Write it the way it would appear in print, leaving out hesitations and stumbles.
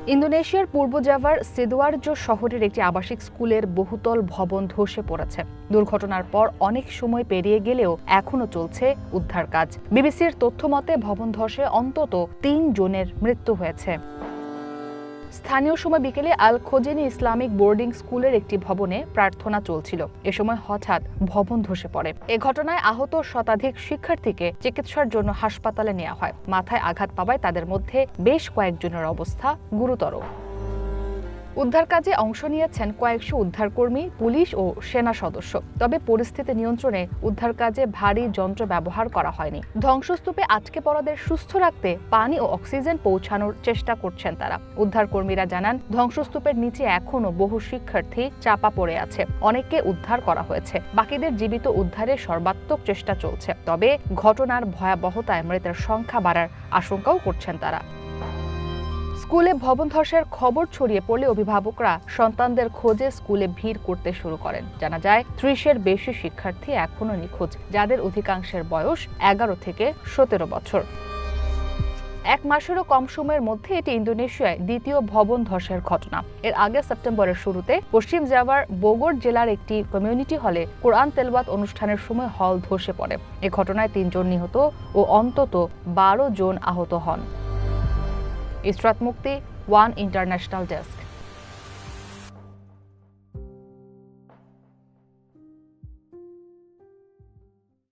ইন্দোনেশিয়ার পূর্ব জাভার সিদোয়ার্জো শহরের একটি আবাসিক স্কুলের বহুতল ভবন ধসে পড়েছে। দুর্ঘটনার পর অনেক সময় পেরিয়ে গেলেও এখনো চলছে উদ্ধার কাজ। বিবিসির তথ্যমতে ভবন ধসে অন্তত ৩ জনের মৃত্যু হয়েছে। স্থানীয় সময় বিকেলে আল খোজেনি ইসলামিক বোর্ডিং স্কুলের একটি ভবনে প্রার্থনা চলছিল। এ সময় হঠাৎ ভবন ধসে পড়ে। এ ঘটনায় আহত শতাধিক শিক্ষার্থীকে চিকিৎসার জন্য হাসপাতালে নেওয়া হয়। মাথায় আঘাত পাওয়ায় তাদের মধ্যে বেশ কয়েকজনের অবস্থা গুরুতর। উদ্ধার কাজে অংশ নিয়েছেন কয়েকশো উদ্ধারকর্মী, পুলিশ ও সেনা সদস্য। তবে পরিস্থিতি নিয়ন্ত্রণে উদ্ধার কাজে ভারী যন্ত্র ব্যবহার করা হয়নি। ধ্বংসস্তূপে আটকে পড়াদের সুস্থ রাখতে পানি ও অক্সিজেন পৌঁছানোর চেষ্টা করছেন তারা। উদ্ধারকর্মীরা জানান, ধ্বংসস্তূপের নিচে এখনও বহু শিক্ষার্থী চাপা পড়ে আছে। অনেককে উদ্ধার করা হয়েছে। বাকিদের জীবিত উদ্ধারের সর্বাত্মক চেষ্টা চলছে। তবে ঘটনার ভয়াবহতায় মৃতের সংখ্যা বাড়ার আশঙ্কাও করছেন তারা। স্কুলে ভবন ধসের খবর ছড়িয়ে পড়লে অভিভাবকরা সন্তানদের খোঁজে স্কুলে ভিড় করতে শুরু করেন। জানা যায় ৩০-এর বেশি শিক্ষার্থী এখনও নিখোঁজ, যাদের অধিকাংশের বয়স ১১ থেকে ১৭ বছর। ১ মাসেরও কম সময়ের মধ্যে এটি ইন্দোনেশিয়ায় দ্বিতীয় ভবন ধসের ঘটনা। এর আগে সেপ্টেম্বরের শুরুতে পশ্চিম জাভার বোগোর জেলার একটি কমিউনিটি হলে কোরআন তেলাওয়াত অনুষ্ঠানের সময় হল ধসে পড়ে। এ ঘটনায় ৩ জন নিহত ও অন্তত ১২ জন আহত হন। ইসরাত মুক্তি, ওয়ান ইন্টারন্যাশনাল ডেস্ক।